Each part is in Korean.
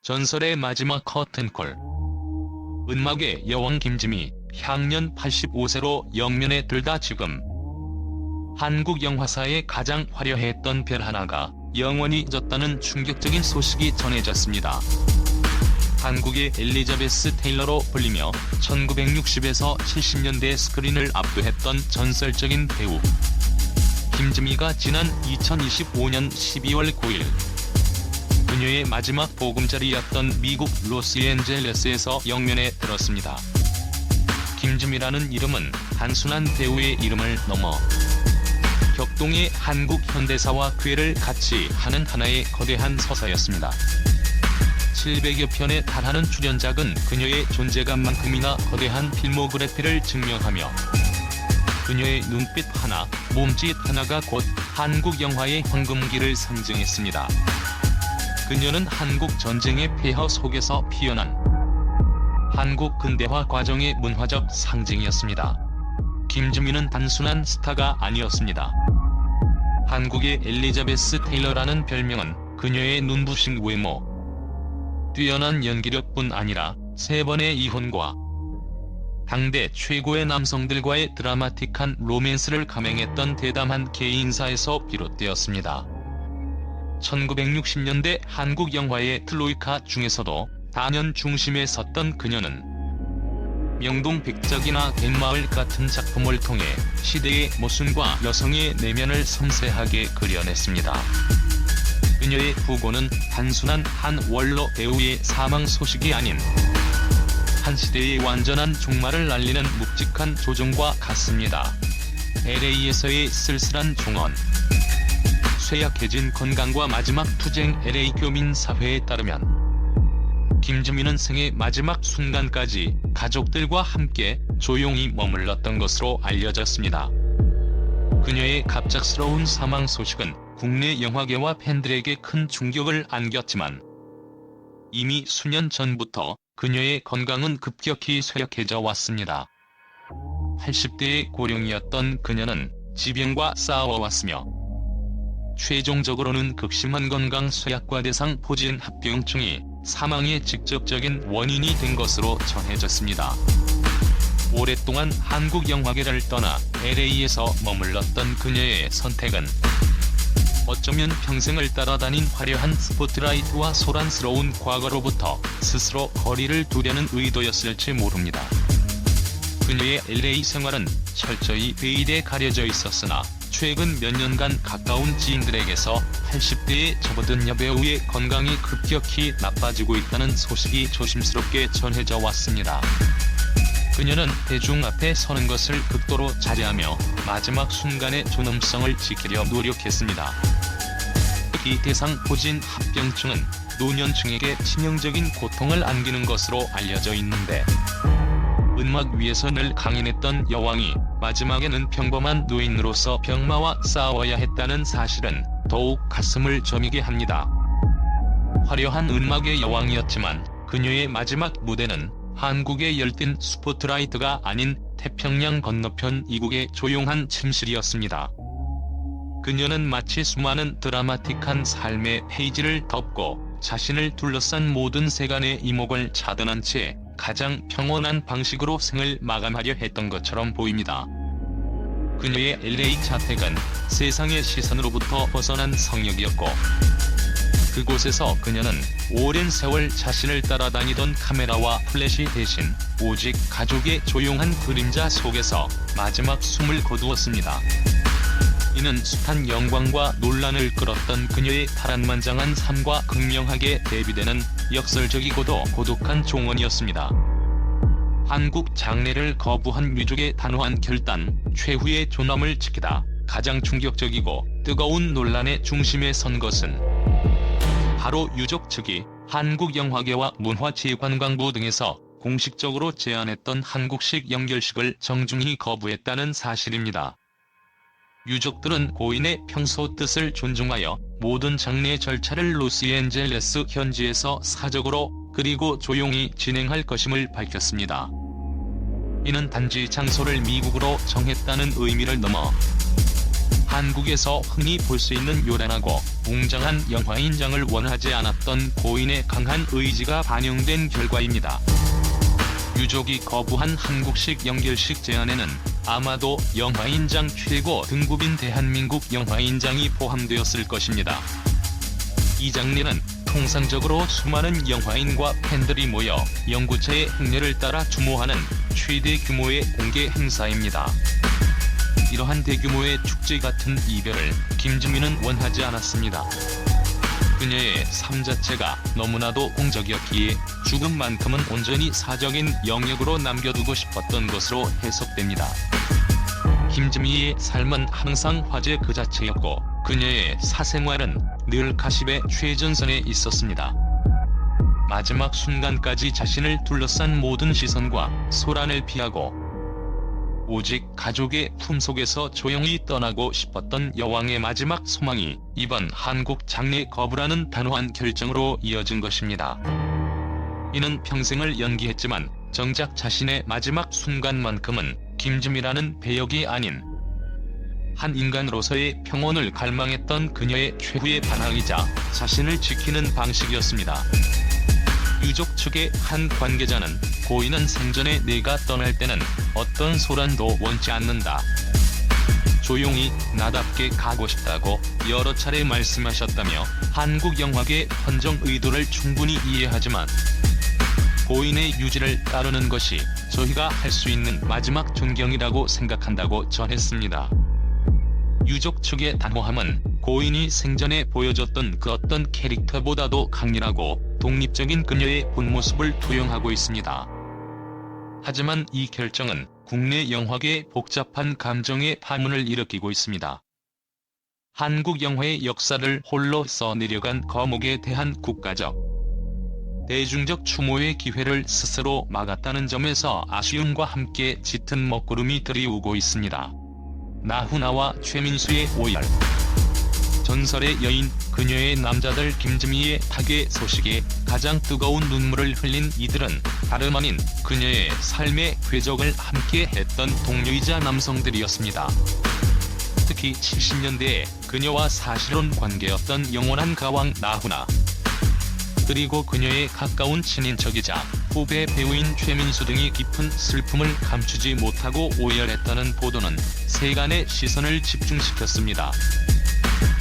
전설의 마지막 커튼콜. 은막의 여왕 김지미, 향년 85세로 영면에 들다 지금 한국 영화사의 가장 화려했던 별 하나가 영원히 잊었다는 충격적인 소식이 전해졌습니다. 한국의 엘리자베스 테일러로 불리며 1960에서 70년대 스크린을 압도했던 전설적인 배우 김지미가 지난 2025년 12월 9일 그녀의 마지막 보금자리였던 미국 로스앤젤레스에서 영면에 들었습니다. 김지미라는 이름은 단순한 배우의 이름을 넘어 격동의 한국 현대사와 궤를 같이 하는 하나의 거대한 서사였습니다. 700여 편에 달하는 출연작은 그녀의 존재감만큼이나 거대한 필모그래피를 증명하며 그녀의 눈빛 하나, 몸짓 하나가 곧 한국 영화의 황금기를 상징했습니다. 그녀는 한국 전쟁의 폐허 속에서 피어난 한국 근대화 과정의 문화적 상징이었습니다. 김지미는 단순한 스타가 아니었습니다. 한국의 엘리자베스 테일러라는 별명은 그녀의 눈부신 외모, 뛰어난 연기력뿐 아니라 3번의 이혼과 당대 최고의 남성들과의 드라마틱한 로맨스를 감행했던 대담한 개인사에서 비롯되었습니다. 1960년대 한국 영화의 트로이카 중에서도 단연 중심에 섰던 그녀는 명동백작이나 갯마을 같은 작품을 통해 시대의 모순과 여성의 내면을 섬세하게 그려냈습니다. 그녀의 부고는 단순한 한 원로 배우의 사망 소식이 아닌 한 시대의 완전한 종말을 알리는 묵직한 조정과 같습니다. LA에서의 쓸쓸한 종언, 쇠약해진 건강과 마지막 투쟁. LA 교민 사회에 따르면 김지미는 생의 마지막 순간까지 가족들과 함께 조용히 머물렀던 것으로 알려졌습니다. 그녀의 갑작스러운 사망 소식은 국내 영화계와 팬들에게 큰 충격을 안겼지만 이미 수년 전부터 그녀의 건강은 급격히 쇠약해져 왔습니다. 80대의 고령이었던 그녀는 지병과 싸워왔으며 최종적으로는 극심한 건강 쇠약과 대상 포진 합병증이 사망의 직접적인 원인이 된 것으로 전해졌습니다. 오랫동안 한국 영화계를 떠나 LA에서 머물렀던 그녀의 선택은 어쩌면 평생을 따라다닌 화려한 스포트라이트와 소란스러운 과거로부터 스스로 거리를 두려는 의도였을지 모릅니다. 그녀의 LA 생활은 철저히 베일에 가려져 있었으나 최근 몇 년간 가까운 지인들에게서 80대에 접어든 여배우의 건강이 급격히 나빠지고 있다는 소식이 조심스럽게 전해져 왔습니다. 그녀는 대중 앞에 서는 것을 극도로 자제하며 마지막 순간의 존엄성을 지키려 노력했습니다. 이 대상 포진 합병증은 노년층에게 치명적인 고통을 안기는 것으로 알려져 있는데 은막 위에서 늘 강인했던 여왕이 마지막에는 평범한 노인으로서 병마와 싸워야 했다는 사실은 더욱 가슴을 저미게 합니다. 화려한 은막의 여왕이었지만 그녀의 마지막 무대는 한국의 열띤 스포트라이트가 아닌 태평양 건너편 이국의 조용한 침실이었습니다. 그녀는 마치 수많은 드라마틱한 삶의 페이지를 덮고 자신을 둘러싼 모든 세간의 이목을 차단한 채 가장 평온한 방식으로 생을 마감하려 했던 것처럼 보입니다. 그녀의 LA 자택은 세상의 시선으로부터 벗어난 성역이었고 그곳에서 그녀는 오랜 세월 자신을 따라다니던 카메라와 플래시 대신 오직 가족의 조용한 그림자 속에서 마지막 숨을 거두었습니다. 이는 숱한 영광과 논란을 끌었던 그녀의 파란만장한 삶과 극명하게 대비되는 역설적이고도 고독한 종언이었습니다. 한국 장례를 거부한 유족의 단호한 결단, 최후의 존엄을 지키다. 가장 충격적이고 뜨거운 논란의 중심에 선 것은 바로 유족 측이 한국영화계와 문화체육관광부 등에서 공식적으로 제안했던 한국식 영결식을 정중히 거부했다는 사실입니다. 유족들은 고인의 평소 뜻을 존중하여 모든 장례 절차를 로스앤젤레스 현지에서 사적으로 그리고 조용히 진행할 것임을 밝혔습니다. 이는 단지 장소를 미국으로 정했다는 의미를 넘어 한국에서 흔히 볼 수 있는 요란하고 웅장한 영화인장을 원하지 않았던 고인의 강한 의지가 반영된 결과입니다. 유족이 거부한 한국식 연결식 제안에는 아마도 영화인장 최고 등급인 대한민국 영화인장이 포함되었을 것입니다. 이 장례는 통상적으로 수많은 영화인과 팬들이 모여 영구차의 행렬을 따라 추모하는 최대 규모의 공개 행사입니다. 이러한 대규모의 축제 같은 이별을 김지미는 원하지 않았습니다. 그녀의 삶 자체가 너무나도 공적이었기에 죽음만큼은 온전히 사적인 영역으로 남겨두고 싶었던 것으로 해석됩니다. 김지미의 삶은 항상 화제 그 자체였고 그녀의 사생활은 늘 가십의 최전선에 있었습니다. 마지막 순간까지 자신을 둘러싼 모든 시선과 소란을 피하고 오직 가족의 품속에서 조용히 떠나고 싶었던 여왕의 마지막 소망이 이번 한국 장례 거부라는 단호한 결정으로 이어진 것입니다. 이는 평생을 연기했지만 정작 자신의 마지막 순간만큼은 김지미라는 배역이 아닌 한 인간으로서의 평온을 갈망했던 그녀의 최후의 반항이자 자신을 지키는 방식이었습니다. 유족 측의 한 관계자는 고인은 생전에 내가 떠날 때는 어떤 소란도 원치 않는다. 조용히 나답게 가고 싶다고 여러 차례 말씀하셨다며 한국 영화계 헌정 의도를 충분히 이해하지만 고인의 유지를 따르는 것이 저희가 할 수 있는 마지막 존경이라고 생각한다고 전했습니다. 유족 측의 단호함은 고인이 생전에 보여줬던 그 어떤 캐릭터보다도 강렬하고 독립적인 그녀의 본모습을 투영하고 있습니다. 하지만 이 결정은 국내 영화계의 복잡한 감정의 파문을 일으키고 있습니다. 한국 영화의 역사를 홀로 써내려간 거목에 대한 국가적, 대중적 추모의 기회를 스스로 막았다는 점에서 아쉬움과 함께 짙은 먹구름이 들이오고 있습니다. 나훈아와 최민수의 오열, 전설의 여인 그녀의 남자들 김지미의 타계 소식에 가장 뜨거운 눈물을 흘린 이들은 다름 아닌 그녀의 삶의 궤적을 함께 했던 동료이자 남성들이었습니다. 특히 70년대에 그녀와 사실혼 관계였던 영원한 가왕 나훈아, 그리고 그녀의 가까운 친인척이자 후배 배우인 최민수 등이 깊은 슬픔을 감추지 못하고 오열했다는 보도는 세간의 시선을 집중시켰습니다.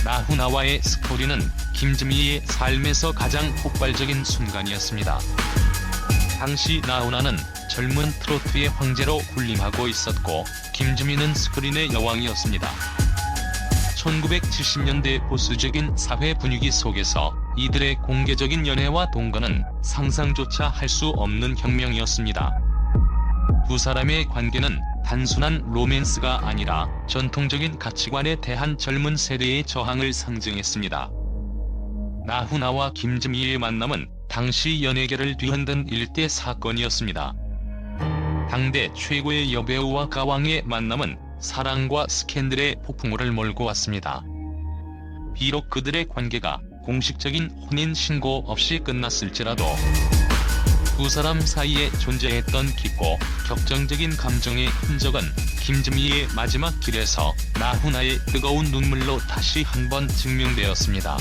나훈아와의 스토리는 김지미의 삶에서 가장 폭발적인 순간이었습니다. 당시 나훈아는 젊은 트로트의 황제로 군림하고 있었고 김지미는 스크린의 여왕이었습니다. 1970년대 보수적인 사회 분위기 속에서 이들의 공개적인 연애와 동거는 상상조차 할 수 없는 혁명이었습니다. 두 사람의 관계는 단순한 로맨스가 아니라 전통적인 가치관에 대한 젊은 세대의 저항을 상징했습니다. 나훈아와 김지미의 만남은 당시 연예계를 뒤흔든 일대 사건이었습니다. 당대 최고의 여배우와 가왕의 만남은 사랑과 스캔들의 폭풍우를 몰고 왔습니다. 비록 그들의 관계가 공식적인 혼인 신고 없이 끝났을지라도 두 사람 사이에 존재했던 깊고 격정적인 감정의 흔적은 김지미의 마지막 길에서 나훈아의 뜨거운 눈물로 다시 한번 증명되었습니다.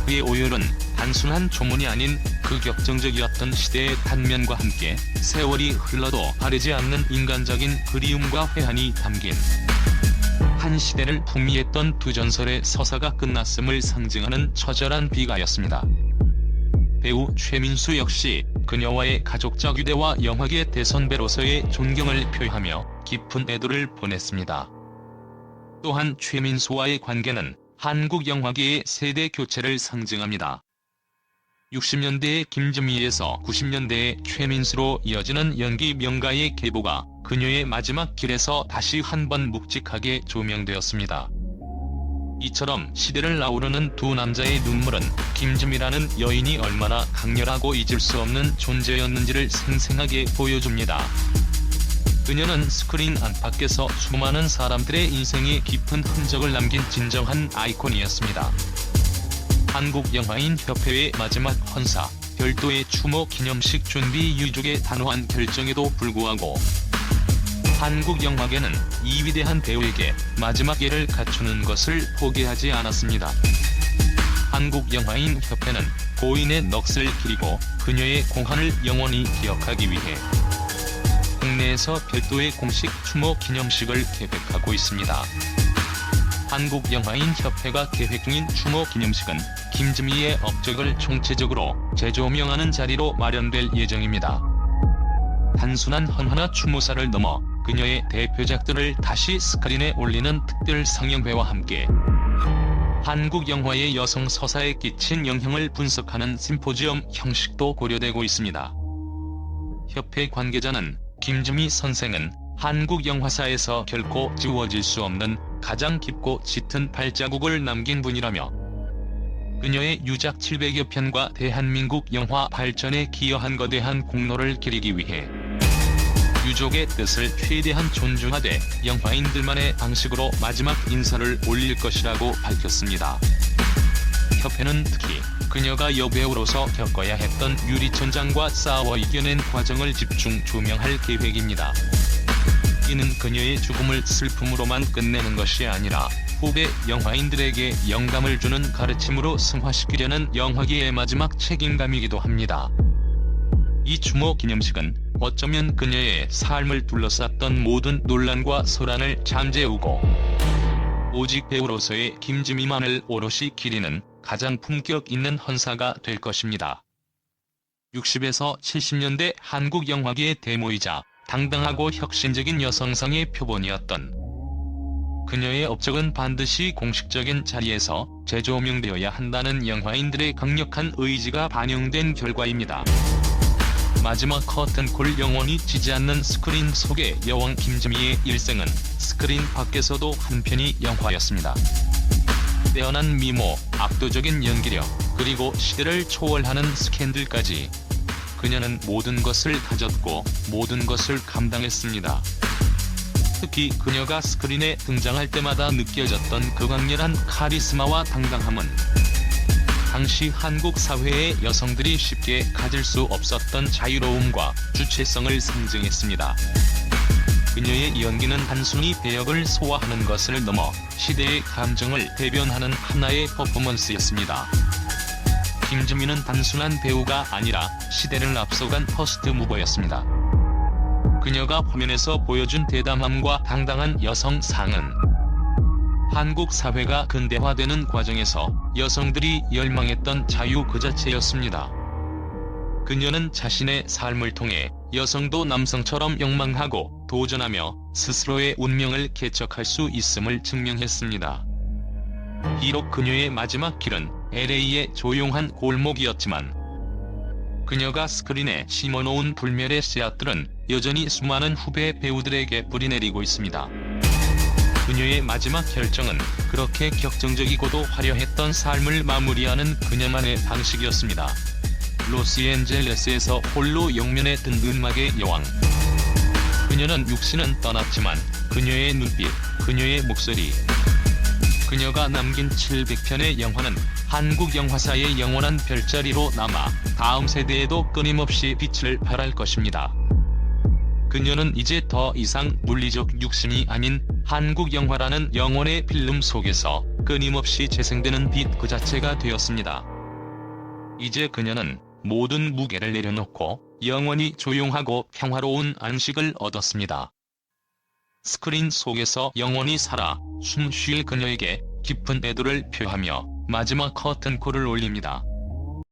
그의 오열은 단순한 조문이 아닌 그 격정적이었던 시대의 단면과 함께 세월이 흘러도 바르지 않는 인간적인 그리움과 회한이 담긴 한 시대를 풍미했던 두 전설의 서사가 끝났음을 상징하는 처절한 비가였습니다. 배우 최민수 역시 그녀와의 가족적 유대와 영화계 대선배로서의 존경을 표하며 깊은 애도를 보냈습니다. 또한 최민수와의 관계는 한국 영화계의 세대 교체를 상징합니다. 60년대의 김지미에서 90년대의 최민수로 이어지는 연기 명가의 계보가 그녀의 마지막 길에서 다시 한번 묵직하게 조명되었습니다. 이처럼 시대를 아우르는 두 남자의 눈물은 김지미라는 여인이 얼마나 강렬하고 잊을 수 없는 존재였는지를 생생하게 보여줍니다. 그녀는 스크린 안팎에서 수많은 사람들의 인생에 깊은 흔적을 남긴 진정한 아이콘이었습니다. 한국영화인협회의 마지막 헌사, 별도의 추모 기념식 준비 유족의 단호한 결정에도 불구하고 한국 영화계는 이 위대한 배우에게 마지막 예를 갖추는 것을 포기하지 않았습니다. 한국영화인협회는 고인의 넋을 기리고 그녀의 공헌을 영원히 기억하기 위해 국내에서 별도의 공식 추모 기념식을 계획하고 있습니다. 한국영화인협회가 계획 중인 추모 기념식은 김지미의 업적을 총체적으로 재조명하는 자리로 마련될 예정입니다. 단순한 헌화나 추모사를 넘어 그녀의 대표작들을 다시 스크린에 올리는 특별 상영회와 함께 한국 영화의 여성 서사에 끼친 영향을 분석하는 심포지엄 형식도 고려되고 있습니다. 협회 관계자는 김지미 선생은 한국 영화사에서 결코 지워질 수 없는 가장 깊고 짙은 발자국을 남긴 분이라며 그녀의 유작 700여 편과 대한민국 영화 발전에 기여한 거대한 공로를 기리기 위해 유족의 뜻을 최대한 존중하되 영화인들만의 방식으로 마지막 인사를 올릴 것이라고 밝혔습니다. 협회는 특히 그녀가 여배우로서 겪어야 했던 유리천장과 싸워 이겨낸 과정을 집중 조명할 계획입니다. 이는 그녀의 죽음을 슬픔으로만 끝내는 것이 아니라 후배 영화인들에게 영감을 주는 가르침으로 승화시키려는 영화계의 마지막 책임감이기도 합니다. 이 추모 기념식은 어쩌면 그녀의 삶을 둘러쌌던 모든 논란과 소란을 잠재우고 오직 배우로서의 김지미만을 오롯이 기리는 가장 품격 있는 헌사가 될 것입니다. 60에서 70년대 한국 영화계의 대모이자 당당하고 혁신적인 여성상의 표본이었던 그녀의 업적은 반드시 공식적인 자리에서 재조명되어야 한다는 영화인들의 강력한 의지가 반영된 결과입니다. 마지막 커튼콜 영원히 지지 않는 스크린 속의 여왕 김지미의 일생은 스크린 밖에서도 한편의 영화였습니다. 빼어난 미모, 압도적인 연기력, 그리고 시대를 초월하는 스캔들까지 그녀는 모든 것을 가졌고 모든 것을 감당했습니다. 특히 그녀가 스크린에 등장할 때마다 느껴졌던 그 강렬한 카리스마와 당당함은 당시 한국 사회의 여성들이 쉽게 가질 수 없었던 자유로움과 주체성을 상징했습니다. 그녀의 연기는 단순히 배역을 소화하는 것을 넘어 시대의 감정을 대변하는 하나의 퍼포먼스였습니다. 김지미는 단순한 배우가 아니라 시대를 앞서간 퍼스트 무버였습니다. 그녀가 화면에서 보여준 대담함과 당당한 여성상은 한국 사회가 근대화되는 과정에서 여성들이 열망했던 자유 그 자체였습니다. 그녀는 자신의 삶을 통해 여성도 남성처럼 욕망하고 도전하며 스스로의 운명을 개척할 수 있음을 증명했습니다. 비록 그녀의 마지막 길은 LA의 조용한 골목이었지만 그녀가 스크린에 심어놓은 불멸의 씨앗들은 여전히 수많은 후배 배우들에게 뿌리내리고 있습니다. 그녀의 마지막 결정은 그렇게 격정적이고도 화려했던 삶을 마무리하는 그녀만의 방식이었습니다. 로스앤젤레스에서 홀로 영면에 든 음악의 여왕. 그녀는 육신은 떠났지만 그녀의 눈빛, 그녀의 목소리, 그녀가 남긴 700편의 영화는 한국 영화사의 영원한 별자리로 남아 다음 세대에도 끊임없이 빛을 발할 것입니다. 그녀는 이제 더 이상 물리적 육신이 아닌 한국 영화라는 영혼의 필름 속에서 끊임없이 재생되는 빛 그 자체가 되었습니다. 이제 그녀는 모든 무게를 내려놓고 영원히 조용하고 평화로운 안식을 얻었습니다. 스크린 속에서 영원히 살아 숨 쉴 그녀에게 깊은 애도를 표하며 마지막 커튼콜을 올립니다.